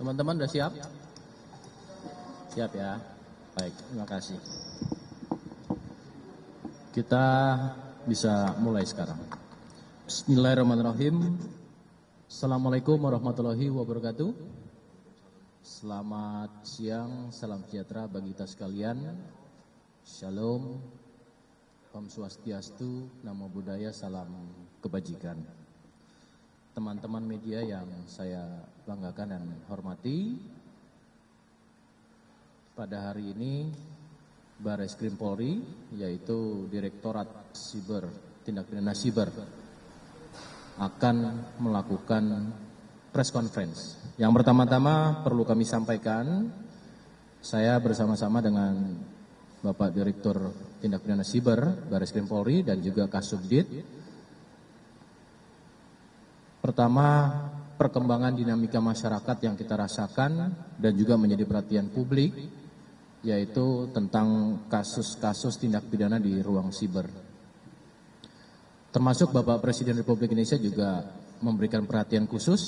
Teman-teman sudah siap? Siap ya? Baik, terima kasih. Kita bisa mulai sekarang. Bismillahirrahmanirrahim. Assalamualaikum warahmatullahi wabarakatuh. Selamat siang, salam sejahtera bagi kita sekalian. Shalom, Om Swastiastu, Namo Buddhaya, salam kebajikan. Teman-teman media yang saya banggakan dan hormati, pada hari ini Barreskrim Polri, yaitu Direktorat Siber, Tindak Pidana Siber, akan melakukan press conference. Yang pertama-tama perlu kami sampaikan, saya bersama-sama dengan Bapak Direktur Tindak Pidana Siber Barreskrim Polri dan juga Kasubdit. Pertama, perkembangan dinamika masyarakat yang kita rasakan dan juga menjadi perhatian publik, yaitu tentang kasus-kasus tindak pidana di ruang siber. Termasuk Bapak Presiden Republik Indonesia juga memberikan perhatian khusus,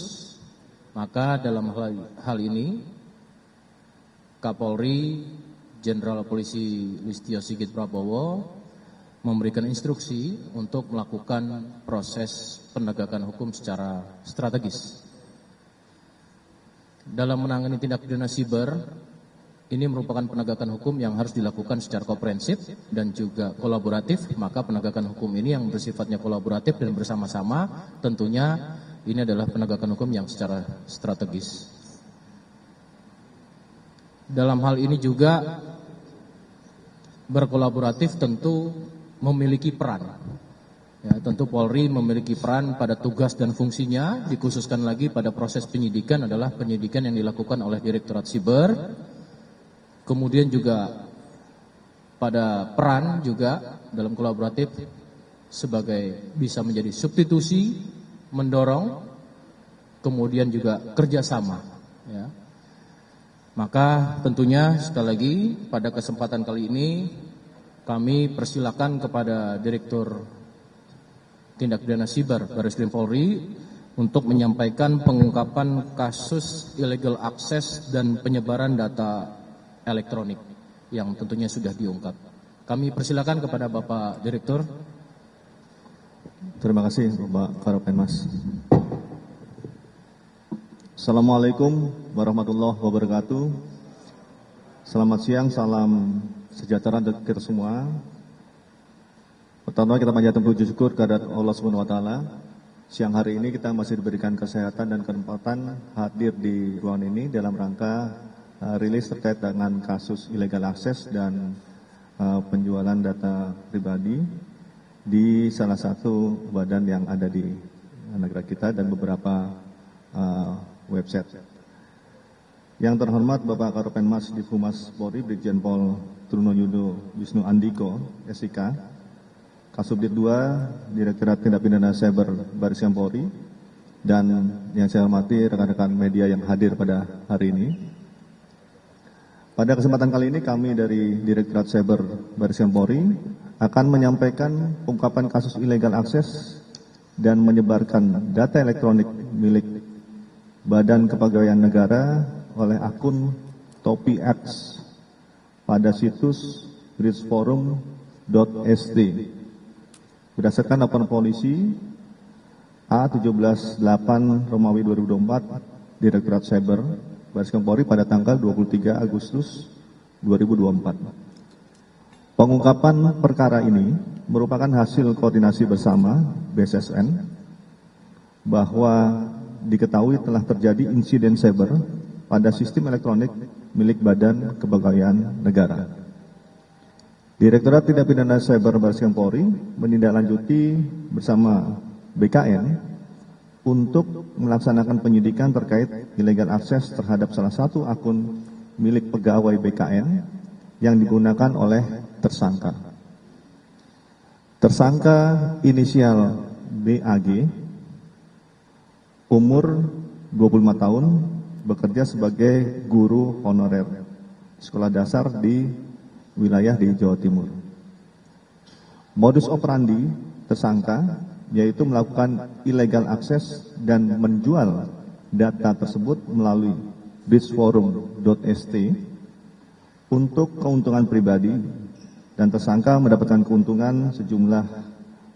maka dalam hal ini Kapolri Jenderal Polisi Listio Sigit Prabowo memberikan instruksi untuk melakukan proses penegakan hukum secara strategis. Dalam menangani tindak pidana siber, ini merupakan penegakan hukum yang harus dilakukan secara komprehensif dan juga kolaboratif. Maka penegakan hukum ini yang bersifatnya kolaboratif dan bersama-sama, tentunya ini adalah penegakan hukum yang secara strategis. Dalam hal ini juga berkolaboratif tentu memiliki peran. Ya, tentu Polri memiliki peran pada tugas dan fungsinya, dikhususkan lagi pada proses penyidikan adalah penyidikan yang dilakukan oleh Direktorat Siber. Kemudian juga pada peran juga dalam kolaboratif sebagai bisa menjadi substitusi, mendorong, kemudian juga kerjasama. Ya. Maka tentunya sekali lagi pada kesempatan kali ini kami persilakan kepada Direktur Tindak Pidana Siber Barreskrim Polri untuk menyampaikan pengungkapan kasus illegal access dan penyebaran data elektronik yang tentunya sudah diungkap. Kami persilakan kepada Bapak Direktur. Terima kasih Bapak Karopenmas. Assalamualaikum warahmatullahi wabarakatuh. Selamat siang, salam sejahtera untuk kita semua. Pertama kita panjatkan puji syukur kehadirat Allah Subhanahu wa taala. Siang hari ini kita masih diberikan kesehatan dan kesempatan hadir di ruangan ini dalam rangka rilis terkait dengan kasus illegal access dan penjualan data pribadi di salah satu badan yang ada di negara kita dan beberapa website. Yang terhormat Bapak Karopenmas Divhumas Polri Brigjen Pol Trunoyudo Wisnu Andiko, SIK, Kasubdit 2, Direktorat Tindak Pidana Cyber Barreskrim Polri, dan yang saya hormati rekan-rekan media yang hadir pada hari ini. Pada kesempatan kali ini kami dari Direktorat Cyber Barreskrim Polri akan menyampaikan ungkapan kasus illegal access dan menyebarkan data elektronik milik Badan Kepegawaian Negara oleh akun TopiX pada situs bridgeforum.sd berdasarkan laporan polisi A178 Romawi 2024 Direktorat Cyber Barreskrim Polri pada tanggal 23 Agustus 2024. Pengungkapan perkara ini merupakan hasil koordinasi bersama BSSN bahwa diketahui telah terjadi insiden cyber pada sistem elektronik milik Badan Kepegawaian Negara. Direktorat Tindak Pidana Cyber Barreskrim Polri menindaklanjuti bersama BKN untuk melaksanakan penyidikan terkait illegal access terhadap salah satu akun milik pegawai BKN yang digunakan oleh tersangka. Tersangka inisial BAG, umur 25 tahun, bekerja sebagai guru honorer sekolah dasar di wilayah di Jawa Timur. Modus operandi tersangka yaitu melakukan illegal access dan menjual data tersebut melalui bridgeforum.st untuk keuntungan pribadi, dan tersangka mendapatkan keuntungan sejumlah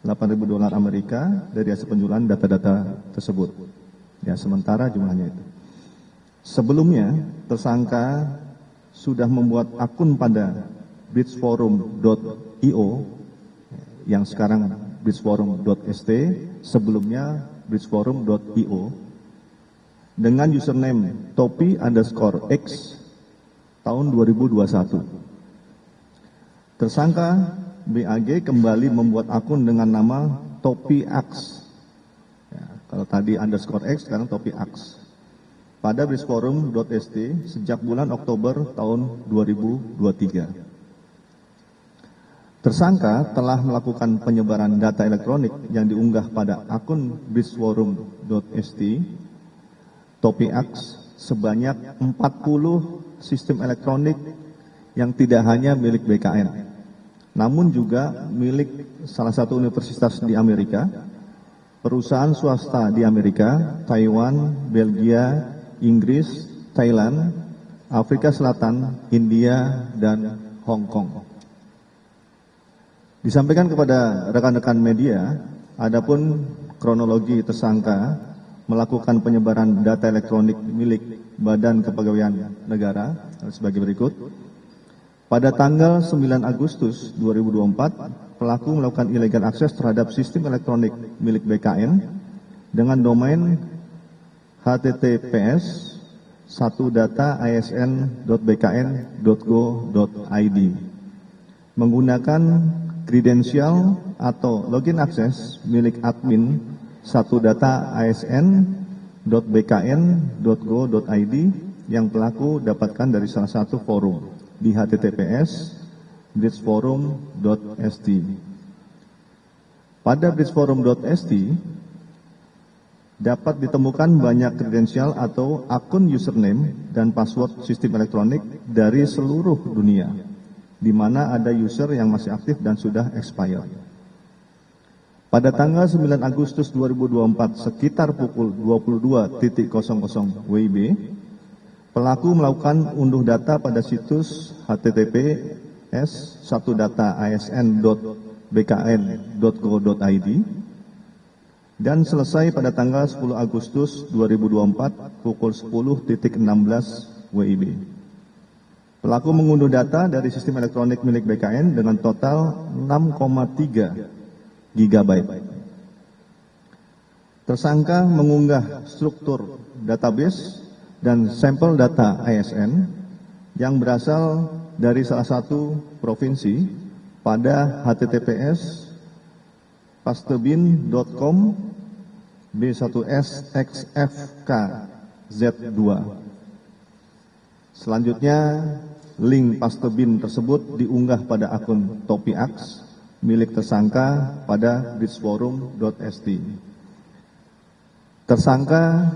$8.000 Amerika dari hasil penjualan data-data tersebut. Ya, sementara jumlahnya itu. Sebelumnya, tersangka sudah membuat akun pada bridgeforum.io yang sekarang bridgeforum.st, sebelumnya bridgeforum.io, dengan username topi_x tahun 2021. Tersangka BAG kembali membuat akun dengan nama topi_x. Ya, kalau tadi _x, sekarang topi_x. Pada bridgeforum.st sejak bulan Oktober tahun 2023. Tersangka telah melakukan penyebaran data elektronik yang diunggah pada akun bridgeforum.st topi_x sebanyak 40 sistem elektronik yang tidak hanya milik BKN, namun juga milik salah satu universitas di Amerika, perusahaan swasta di Amerika, Taiwan, Belgia, Inggris, Thailand, Afrika Selatan, India, dan Hong Kong. Disampaikan kepada rekan-rekan media, adapun kronologi tersangka melakukan penyebaran data elektronik milik Badan Kepegawaian Negara sebagai berikut. Pada tanggal 9 Agustus 2024, pelaku melakukan illegal access terhadap sistem elektronik milik BKN dengan domain https satudata.asn.bkn.go.id menggunakan kredensial atau login akses milik admin satudata.asn.bkn.go.id yang pelaku dapatkan dari salah satu forum di https bridgeforum.st. Pada bridgeforum.st dapat ditemukan banyak kredensial atau akun username dan password sistem elektronik dari seluruh dunia, di mana ada user yang masih aktif dan sudah expired. Pada tanggal 9 Agustus 2024 sekitar pukul 22.00 WIB, pelaku melakukan unduh data pada situs https satudata.asn.bkn.go.id dan selesai pada tanggal 10 Agustus 2024 pukul 10.16 WIB. Pelaku mengunduh data dari sistem elektronik milik BKN dengan total 6,3 GB. Tersangka mengunggah struktur database dan sampel data ASN yang berasal dari salah satu provinsi pada https pastebin.com B1SXFKZ2. Selanjutnya, link pastebin tersebut diunggah pada akun topi_x milik tersangka pada bridgeforum.st. Tersangka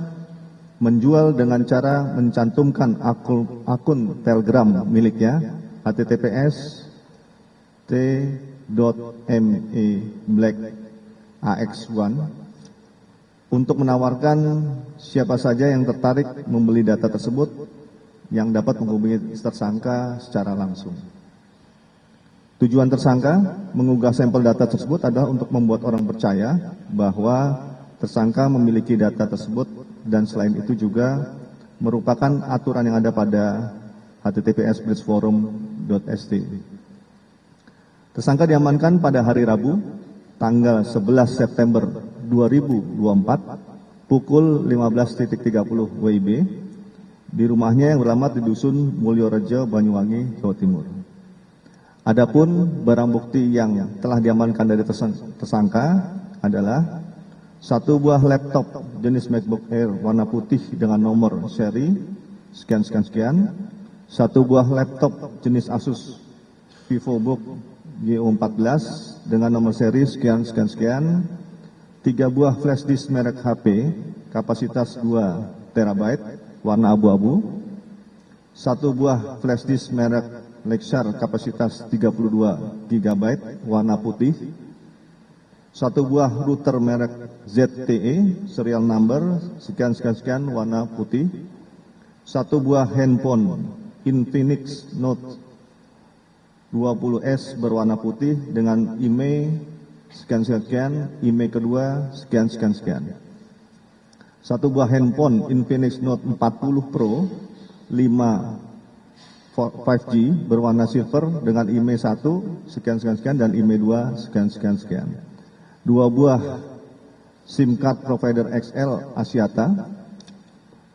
menjual dengan cara mencantumkan akun Telegram miliknya https t.me/black-ax1 untuk menawarkan siapa saja yang tertarik membeli data tersebut yang dapat menghubungi tersangka secara langsung. Tujuan tersangka mengunggah sampel data tersebut adalah untuk membuat orang percaya bahwa tersangka memiliki data tersebut, dan selain itu juga merupakan aturan yang ada pada https bridgeforum.st. Tersangka diamankan pada hari Rabu, tanggal 11 September 2024, pukul 15.30 WIB, di rumahnya yang beralamat di Dusun Mulyorejo, Banyuwangi, Jawa Timur. Adapun barang bukti yang telah diamankan dari tersangka adalah satu buah laptop jenis MacBook Air warna putih dengan nomor seri sekian-sekian, satu buah laptop jenis Asus VivoBook G14 dengan nomor seri sekian-sekian, 3 buah flash disk merek HP kapasitas 2 TB warna abu-abu, 1 buah flash disk merek Lexar kapasitas 32 GB warna putih, 1 buah router merek ZTE serial number sekian-sekian warna putih, Satu buah handphone Infinix Note 20S berwarna putih dengan IMEI sekian-sekian, IMEI kedua sekian-sekian. Satu buah handphone Infinix Note 40 Pro 5G berwarna silver dengan IMEI 1 sekian-sekian dan IMEI 2 sekian-sekian. Dua buah SIM card provider XL Axiata,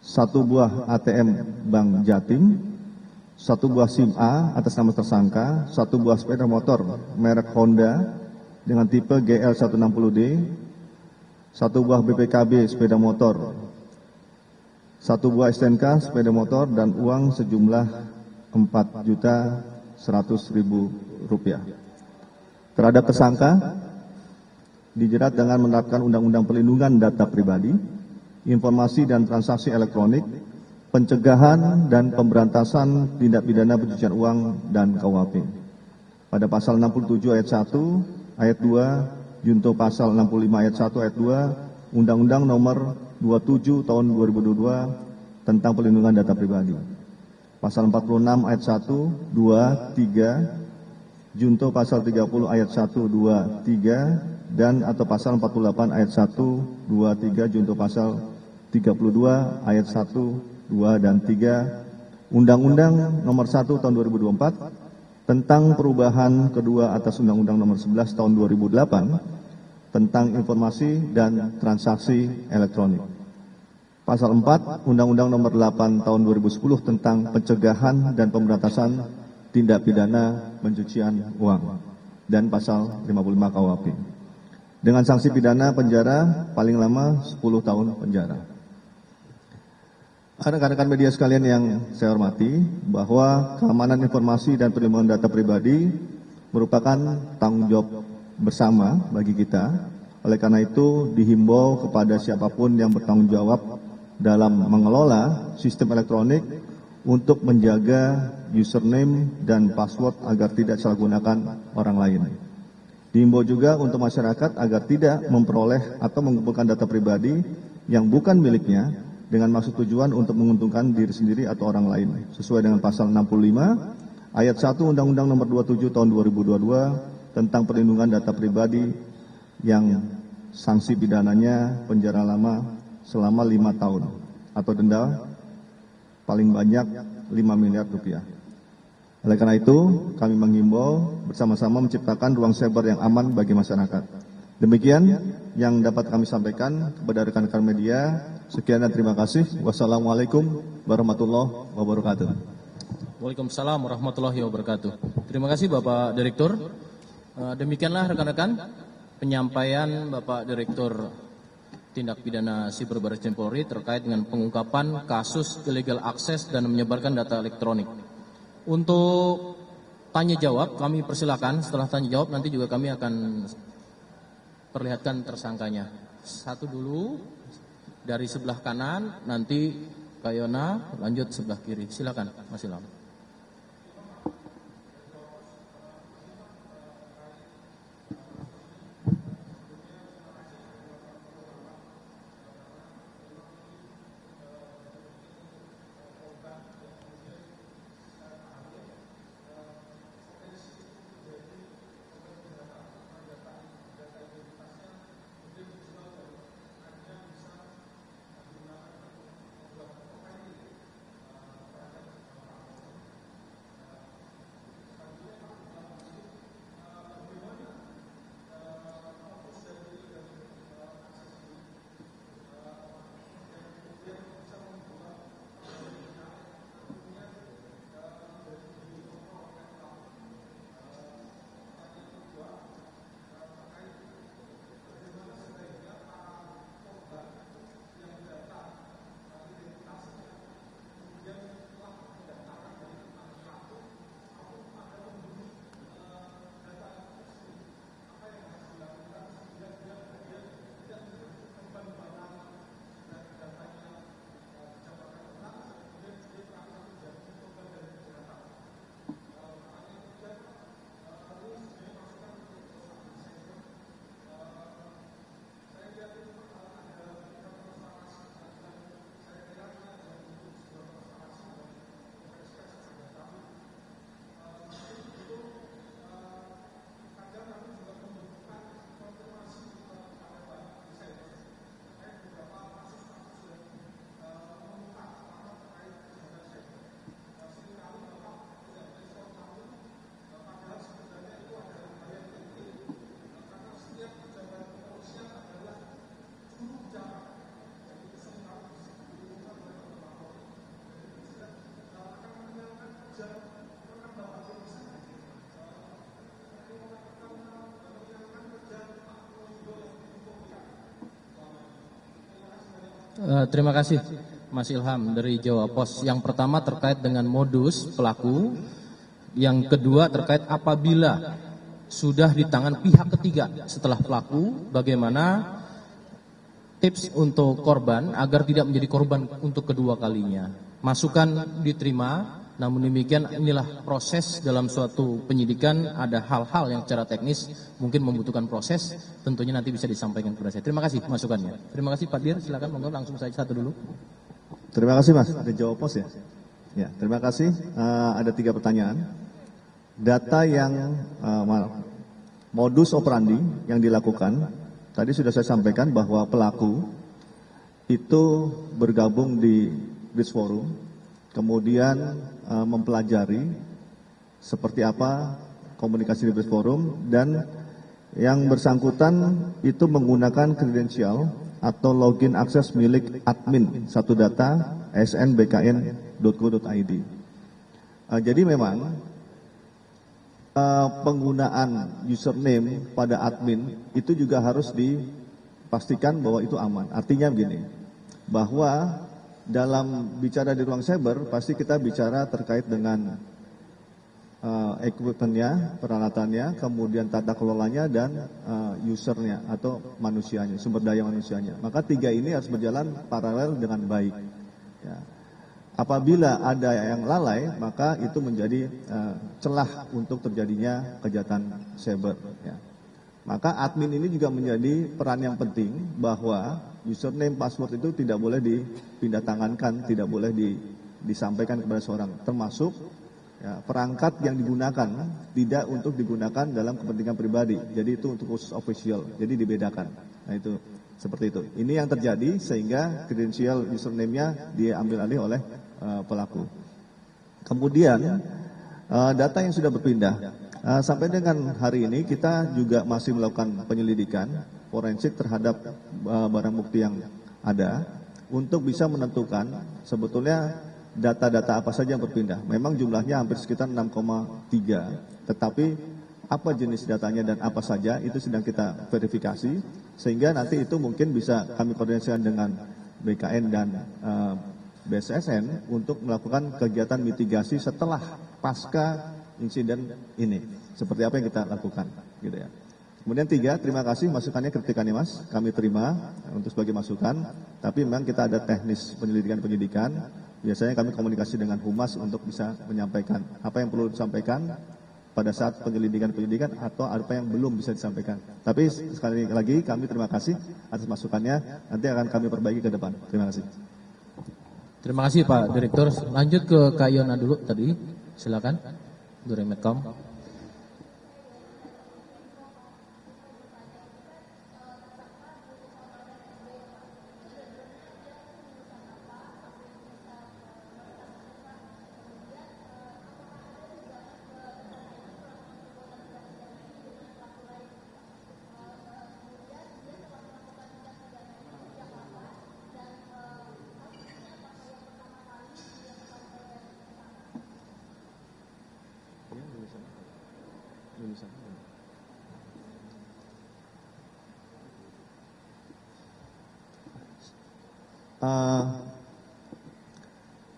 satu buah ATM Bank Jatim, satu buah SIM A atas nama tersangka, satu buah sepeda motor merek Honda dengan tipe GL160D, satu buah BPKB sepeda motor, satu buah STNK sepeda motor dan uang sejumlah Rp4.100.000. Terhadap tersangka dijerat dengan menerapkan Undang-Undang Perlindungan Data Pribadi, Informasi dan Transaksi Elektronik, Pencegahan dan Pemberantasan Tindak Pidana Pencucian Uang dan KUHP. Pada pasal 67 ayat 1, ayat 2, junto pasal 65 ayat 1 ayat 2, Undang-Undang Nomor 27 Tahun 2022 tentang Perlindungan Data Pribadi. Pasal 46 ayat 1, 2, 3, junto pasal 30 ayat 1, 2, 3, dan atau pasal 48 ayat 1, 2, 3, junto pasal 32 ayat 1, 2, dan 3 Undang-Undang Nomor 1 Tahun 2024 tentang perubahan kedua atas Undang-Undang Nomor 11 Tahun 2008 tentang informasi dan transaksi elektronik. Pasal 4 Undang-Undang Nomor 8 Tahun 2010 tentang pencegahan dan pemberantasan tindak pidana pencucian uang dan pasal 55 KUHP. Dengan sanksi pidana penjara paling lama 10 tahun penjara. Rekan-rekan media sekalian yang saya hormati, bahwa keamanan informasi dan perlindungan data pribadi merupakan tanggung jawab bersama bagi kita. Oleh karena itu dihimbau kepada siapapun yang bertanggung jawab dalam mengelola sistem elektronik untuk menjaga username dan password agar tidak disalahgunakan orang lain. Dihimbau juga untuk masyarakat agar tidak memperoleh atau mengumpulkan data pribadi yang bukan miliknya dengan maksud tujuan untuk menguntungkan diri sendiri atau orang lain, sesuai dengan pasal 65 ayat 1 Undang-Undang Nomor 27 Tahun 2022 tentang perlindungan data pribadi yang sanksi pidananya penjara lama selama 5 tahun atau denda paling banyak 5 miliar rupiah. Oleh karena itu, kami menghimbau bersama-sama menciptakan ruang cyber yang aman bagi masyarakat. Demikian yang dapat kami sampaikan kepada rekan-rekan media. Sekian dan terima kasih. Wassalamualaikum warahmatullahi wabarakatuh. Waalaikumsalam warahmatullahi wabarakatuh. Terima kasih Bapak Direktur. Demikianlah rekan-rekan penyampaian Bapak Direktur Tindak Pidana Siber Baris Krim Polri terkait dengan pengungkapan kasus illegal access dan menyebarkan data elektronik. Untuk tanya jawab kami persilakan. Setelah tanya jawab nanti juga kami akan perlihatkan tersangkanya. Satu dulu dari sebelah kanan, nanti Kak Yona lanjut sebelah kiri. Silakan Mas Ilham. Terima kasih Mas Ilham dari Jawa Pos. Yang pertama terkait dengan modus pelaku, yang kedua terkait apabila sudah di tangan pihak ketiga setelah pelaku, bagaimana tips untuk korban agar tidak menjadi korban untuk kedua kalinya. Masukan diterima, namun demikian inilah proses dalam suatu penyidikan, ada hal-hal yang secara teknis mungkin membutuhkan proses, tentunya nanti bisa disampaikan kepada saya. Terima kasih masukannya. Terima kasih Pak Dir, silakan monggo langsung saja satu dulu. Terima kasih Mas, dari Jawa Pos ya. Ya, terima kasih. Ada 3 pertanyaan. Data yang modus operandi yang dilakukan, tadi sudah saya sampaikan bahwa pelaku itu bergabung di Bridge Forum, kemudian mempelajari seperti apa komunikasi di Bridge Forum, dan yang bersangkutan itu menggunakan kredensial atau login akses milik admin satu data snbkn.go.id. Jadi memang penggunaan username pada admin itu juga harus dipastikan bahwa itu aman. Artinya begini, bahwa dalam bicara di ruang cyber pasti kita bicara terkait dengan equipment-nya, peralatannya, kemudian tata kelolanya, dan usernya atau manusianya, sumber daya manusianya. Maka 3 ini harus berjalan paralel dengan baik. Ya. Apabila ada yang lalai, maka itu menjadi celah untuk terjadinya kejahatan cyber. Ya. Maka admin ini juga menjadi peran yang penting, bahwa username, password itu tidak boleh dipindah tangankan, tidak boleh disampaikan kepada seorang, termasuk ya, perangkat yang digunakan tidak untuk digunakan dalam kepentingan pribadi. Jadi itu untuk khusus official, jadi dibedakan. Nah itu seperti itu. Ini yang terjadi sehingga kredensial username-nya diambil alih oleh pelaku. Kemudian data yang sudah berpindah, sampai dengan hari ini kita juga masih melakukan penyelidikan forensik terhadap barang bukti yang ada untuk bisa menentukan sebetulnya data-data apa saja yang berpindah. Memang jumlahnya hampir sekitar 6,3, tetapi apa jenis datanya dan apa saja itu sedang kita verifikasi, sehingga nanti itu mungkin bisa kami koordinasikan dengan BKN dan BSSN untuk melakukan kegiatan mitigasi setelah pasca insiden ini. Seperti apa yang kita lakukan, gitu ya. Kemudian 3, terima kasih masukannya, kritikannya Mas, kami terima untuk sebagai masukan. Tapi memang kita ada teknis penyidikan. Biasanya kami komunikasi dengan Humas untuk bisa menyampaikan apa yang perlu disampaikan pada saat penyelidikan atau apa yang belum bisa disampaikan. Tapi sekali lagi kami terima kasih atas masukannya. Nanti akan kami perbaiki ke depan. Terima kasih. Terima kasih Pak Direktur. Lanjut ke Kak Yona dulu tadi. Silakan. Dari Medcom.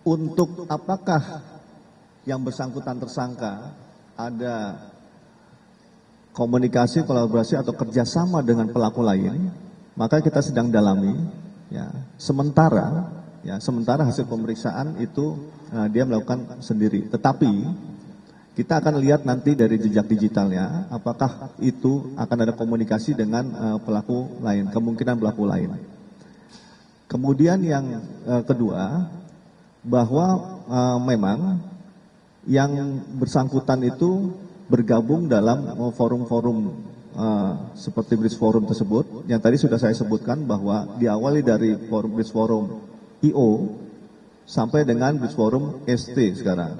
Untuk apakah yang bersangkutan tersangka ada komunikasi, kolaborasi atau kerjasama dengan pelaku lain, maka kita sedang dalami. Ya. Sementara hasil pemeriksaan itu dia melakukan sendiri. Tetapi kita akan lihat nanti dari jejak digitalnya, apakah itu akan ada komunikasi dengan pelaku lain, kemungkinan pelaku lain. Kemudian yang kedua, bahwa memang yang bersangkutan itu bergabung dalam forum-forum seperti Bridge Forum tersebut, yang tadi sudah saya sebutkan bahwa diawali dari forum Bridge Forum IO sampai dengan Bridge Forum ST sekarang.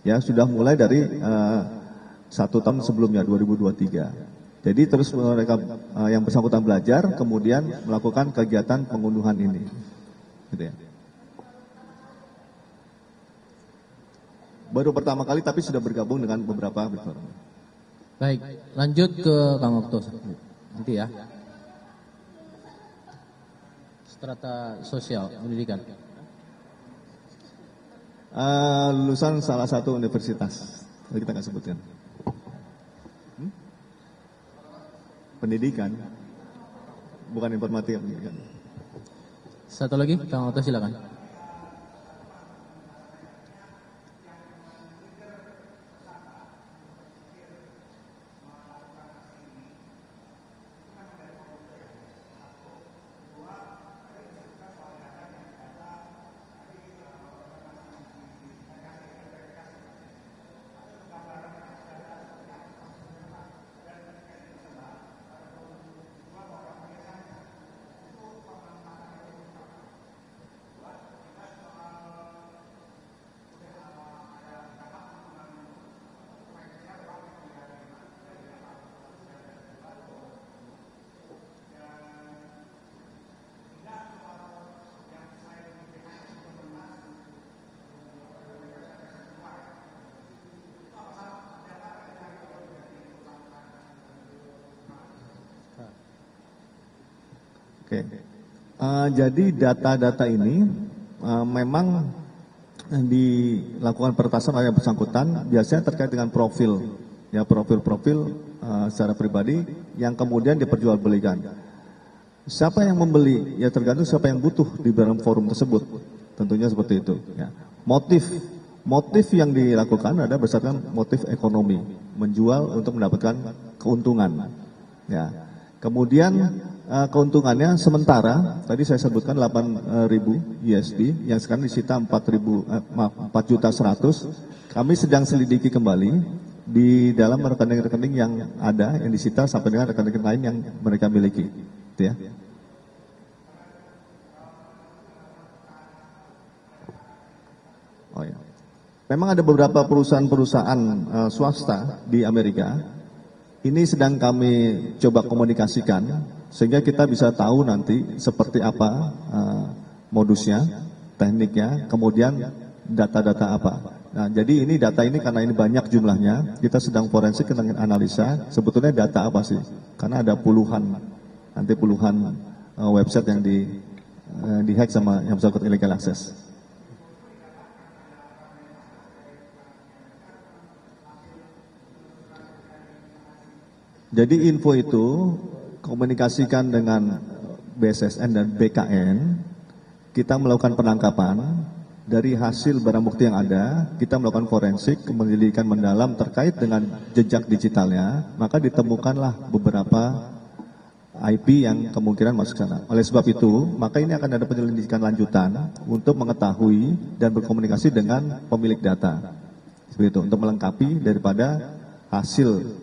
Ya, sudah mulai dari 1 tahun sebelumnya 2023. Jadi terus mereka yang bersangkutan belajar, kemudian melakukan kegiatan pengunduhan ini. Gitu ya. Baru pertama kali tapi sudah bergabung dengan beberapa Bridge Forum. Baik, lanjut ke Kang Okto. Nanti ya. Strata sosial pendidikan. Lulusan salah satu universitas, tapi kita nggak sebutkan. Pendidikan, bukan informatika pendidikan. Satu lagi, Kang Oto silakan. Oke. Jadi data-data ini memang dilakukan peretasan oleh yang bersangkutan, biasanya terkait dengan profil, ya profil-profil secara pribadi yang kemudian diperjualbelikan. Siapa yang membeli? Ya tergantung siapa yang butuh di dalam forum tersebut. Tentunya seperti itu. Ya. Motif yang dilakukan adalah berdasarkan motif ekonomi, menjual untuk mendapatkan keuntungan. Ya. Kemudian keuntungannya sementara tadi saya sebutkan 8.000 USD yang sekarang disita 4.100.000. Kami sedang selidiki kembali di dalam rekening-rekening yang ada yang disita sampai dengan rekening lain yang mereka miliki, gitu ya. Oh ya. Memang ada beberapa perusahaan-perusahaan swasta di Amerika. Ini sedang kami coba komunikasikan sehingga kita bisa tahu nanti seperti apa modusnya, tekniknya, kemudian data-data apa. Nah, jadi ini data ini karena ini banyak jumlahnya, kita sedang forensik dengan analisa sebetulnya data apa sih? Karena ada puluhan website yang di hack sama yang bersangkutan illegal access. Jadi info itu komunikasikan dengan BSSN dan BKN, kita melakukan penangkapan, dari hasil barang bukti yang ada, kita melakukan forensik, penyelidikan mendalam terkait dengan jejak digitalnya, maka ditemukanlah beberapa IP yang kemungkinan masuk sana. Oleh sebab itu, maka ini akan ada penyelidikan lanjutan untuk mengetahui dan berkomunikasi dengan pemilik data. Seperti itu, untuk melengkapi daripada hasil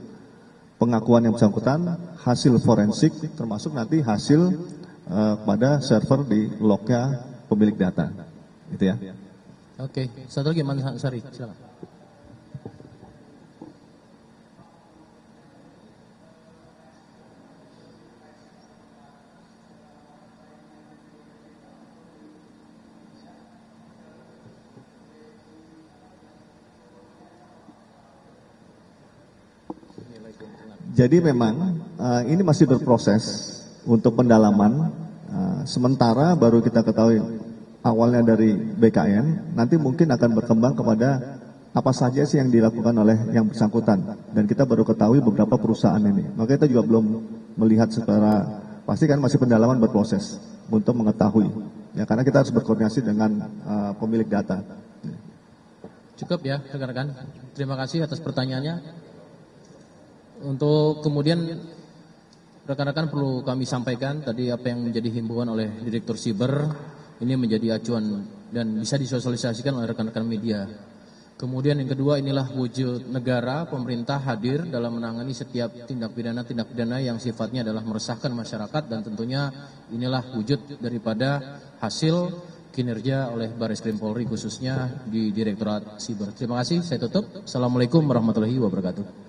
pengakuan yang bersangkutan, hasil forensik, termasuk nanti hasil pada server di lognya pemilik data, gitu ya. Oke, satu lagi Mas Ansari, silakan. Jadi memang ini masih berproses untuk pendalaman. Sementara baru kita ketahui awalnya dari BKN, nanti mungkin akan berkembang kepada apa saja sih yang dilakukan oleh yang bersangkutan. Dan kita baru ketahui beberapa perusahaan ini. Maka kita juga belum melihat secara pasti, kan masih pendalaman berproses untuk mengetahui. Ya, karena kita harus berkoordinasi dengan pemilik data. Cukup ya rekan-rekan. Terima kasih atas pertanyaannya. Untuk kemudian rekan-rekan perlu kami sampaikan tadi apa yang menjadi himbauan oleh Direktur Siber ini menjadi acuan dan bisa disosialisasikan oleh rekan-rekan media. Kemudian yang kedua, inilah wujud negara, pemerintah hadir dalam menangani setiap tindak pidana yang sifatnya adalah meresahkan masyarakat, dan tentunya inilah wujud daripada hasil kinerja oleh Baris Krim Polri khususnya di Direktorat Siber. Terima kasih, saya tutup. Assalamualaikum warahmatullahi wabarakatuh.